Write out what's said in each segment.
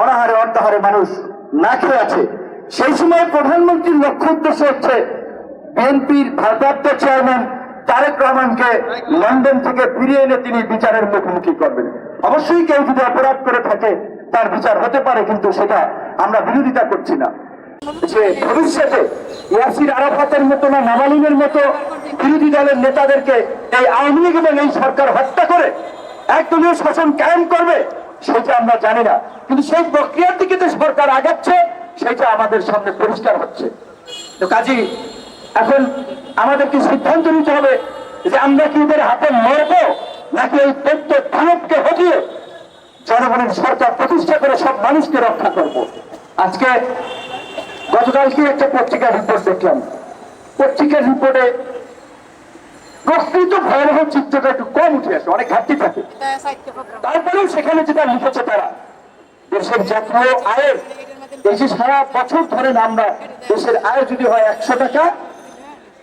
অনাহারে অর্ধাহারে মানুষ না খেয়ে আছে। সেই সময় প্রধানমন্ত্রীর লক্ষ্য উদ্দেশ্য হচ্ছে বিএনপির ভারপ্রাপ্ত চেয়ারম্যান তারেক রহমানকে লন্ডন থেকে ফিরিয়ে এনে তিনি বিচারের মুখোমুখি করবেন। অবশ্যই কেউ যদি অপরাধ করে থাকে তার বিচার হতে পারে, কিন্তু সেটা আমরা বিরোধিতা করছি না। যে ভবিষ্যতে ইয়াসির আরাফাতের মতো না নামালিনের মতো বিরোধী দলের নেতাদেরকে এই আওয়ামী লীগ এবং এই সরকার হত্যা করে একদলীয় শাসন কায়েম করবে সেটা আমরা জানি না, কিন্তু সেই প্রক্রিয়ার দিকে যে সরকার আগাচ্ছে সেটা আমাদের সামনে পরিষ্কার হচ্ছে। তো কাজী এখন আমাদেরকে সিদ্ধান্ত নিতে হবে যে আমরা কি এদের হাতে মরবো নাকি এই তথ্য দানবকে হটিয়ে জনগণের সরকার প্রতিষ্ঠা করে সব মানুষকে রক্ষা করব। আজকে গতকালকে একটা পত্রিকার রিপোর্ট দেখলাম, পত্রিকার রিপোর্টে প্রকৃত ভয়াবহ চিত্রটা একটু কম উঠে আসে, অনেক ঘাটতি থাকে। তারপরেও সেখানে যেটা লিখেছে তারা দেশের জাতীয় আয়ের এই যে সারা বছর ধরেন আমরা দেশের আয় যদি হয় 100 টাকা,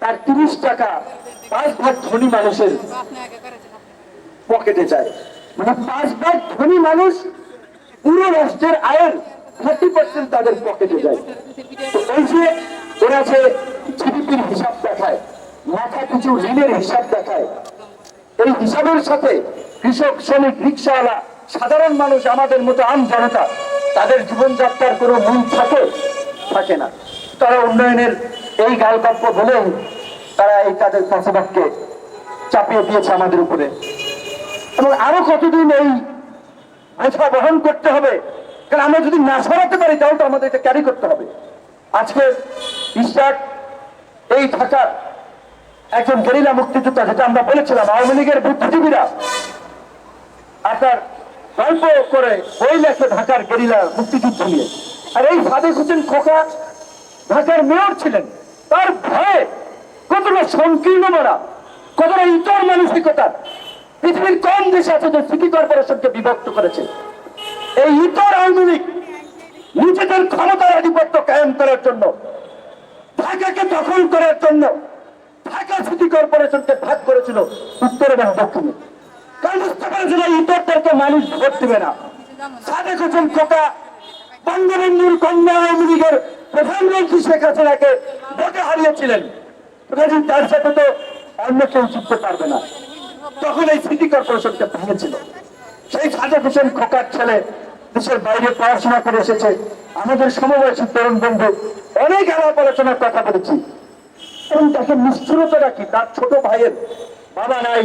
তার 30 টাকা 5 ভাগ ধনী মানুষের পকেটে যায়। মানে 5 ভাগ ধনী মানুষ পুরো রাষ্ট্রের আয়ের 30% তাদের পকেটে যায়। তো এই যে ওরা যে জিডিপির হিসাব দেখায়, মাথা পিছু ঋণের হিসাব দেখায়, এই হিসাবের সাথে কৃষক, শ্রমিক, রিক্সাওয়ালা, সাধারণ মানুষ, আমাদের মতো আম জনতা, তাদের জীবনযাত্রার কোনো মূল থাকে না। তারা উন্নয়নের এই গালগপ্প বলে তারা এই তাদের ফসবাদকে চাপিয়ে দিয়েছে আমাদের উপরে, এবং আরো কতদিন এই বোঝা বহন করতে হবে। কারণ আমরা যদি না সরাতে পারি তাহলে তো আমাদের এটা ক্যারি করতে হবে। আজকে ইশরাক এই ঢাকার একজন গেরিলা মুক্তিযোদ্ধা, যেটা আমরা বলেছিলাম আওয়ামী লীগের বুদ্ধিজীবীরা আপনার গল্প করে বই লেখে ঢাকার গেরিলা মুক্তিযুদ্ধ নিয়ে, আর এই সাদেক হোসেন খোকা ঢাকার মেয়র ছিলেন, তার ভয়ে কতটা সংকীর্ণ মারা, কতটা ইতর মানসিকতা পৃথিবীর কম দেশে আছে যে সিটি কর্পোরেশনকে বিভক্ত করেছে। এই ইতর আওয়ামী লীগ নিজেদের ক্ষমতার আধিপত্য কায়েম করার জন্য, ঢাকাকে দখল করার জন্য ঢাকা সিটি কর্পোরেশনকে ভাগ করেছিল উত্তর এবং দক্ষিণে। কারণ বুঝতে পেরেছিল ইতরদেরকে মানুষ ভোট দেবে না। সাদেক হোসেন খোকা বঙ্গবন্ধুর কন্যা আওয়ামী লীগের প্রধানমন্ত্রী শেখ হাসিনাকে ভোটে হারিয়েছিলেন, তার সাথে তো অন্য কেউ জিততে পারবে না। তখন এই সিটি কর্পোরেশনকে ভেঙেছিল। সেই সাদেক হোসেন খোকার ছেলে দেশের বাইরে পড়াশোনা করে এসেছে, আমাদের সমবয়সী তরুণ বন্ধু, অনেক আলাপ আলোচনার কথা বলেছি, এবং তাকে নিষ্ঠুরতা কি, তার ছোট ভাইয়ের বাবা নাই,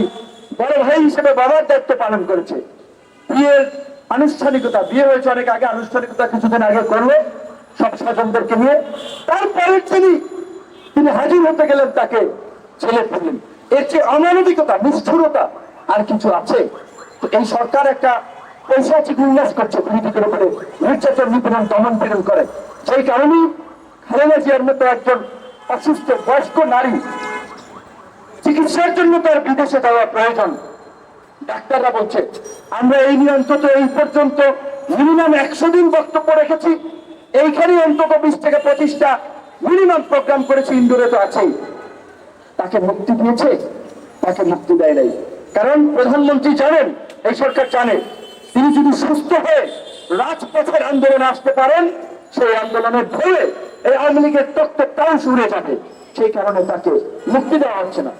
বড় ভাই হিসেবে বাবার দায়িত্ব পালন করেছে। বিয়ের আনুষ্ঠানিকতা, বিয়ে হয়েছে অনেক আগে, আনুষ্ঠানিকতা কিছুদিন আগে করলো সব স্বজনদেরকে নিয়ে, তারপরে তিনি হাজির হতে গেলেন, তাকে ছেলে ফেললেন। এর চেয়ে অমানবিকতা, নিষ্ঠুরতা আর কিছু আছে? এই সরকার একটা পৈশাচিক উল্লাস করছে পৃথিবীর উপরে, নির্যাতন, নিপীড়ন, দমন পীড়ন করে। সেই কারণেই খালেদা জিয়ার মতো একজন অসুস্থ বয়স্ক নারী চিকিৎসার জন্য তার বিদেশে যাওয়া প্রয়োজন। ডাক্তাররা বলছে আমরা এই নিয়ে অন্তত এই পর্যন্ত মিনিমাম 100 দিন বক্তব্য রেখেছি, এইখানে অন্তত 20 থেকে 25টা মিনিমাম প্রোগ্রাম করেছি, ইন্দোরে তো আছেই। তাকে মুক্তি দিয়েছে? তাকে মুক্তি দেয় নাই। কারণ প্রধানমন্ত্রী জানেন, এই সরকার জানে, তিনি যদি সুস্থ হয়ে রাজপথের আন্দোলনে আসতে পারেন, সেই আন্দোলনের ধরে এই আওয়ামী লীগের তত্ত্বটাও উড়ে যাবে। সেই কারণে তাকে মুক্তি দেওয়া হচ্ছে না।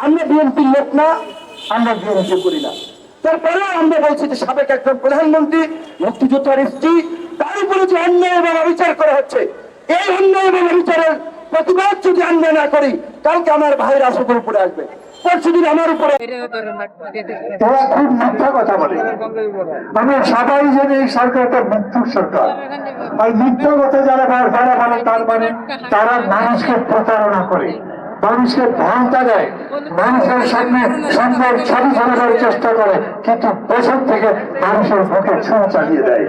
আমরা বিএনপির লোক না, আমরা বিএনপি করি না, তারপরেও আমরা বলছি যে সাবেক একজন প্রধানমন্ত্রী, মুক্তিযোদ্ধার স্ত্রী, তার উপরে যে অন্যায় এবং অবিচার করা হচ্ছে, এই অন্যায় এবং অবিচারের প্রতিবাদ যদি আমরা না করি, কালকে আমার ভাইয়ের আশাদের উপরে আসবে, পরশুদিন আমার উপরে। এরা খুব মিথ্যা কথা বলে। আমরা সবাই জানি এই সরকারটা মৃত্যুর সরকার, আর মিথ্যা কথা যারা বলে তার মানে তারা মানুষকে প্রতারণা করে, মানুষকে ভ্রান্তা দেয়, মানুষের সামনে সুন্দর ছবি ছড়ানোর চেষ্টা করে, কিন্তু পেছন থেকে মানুষের মুখে ছুঁ চালিয়ে দেয়।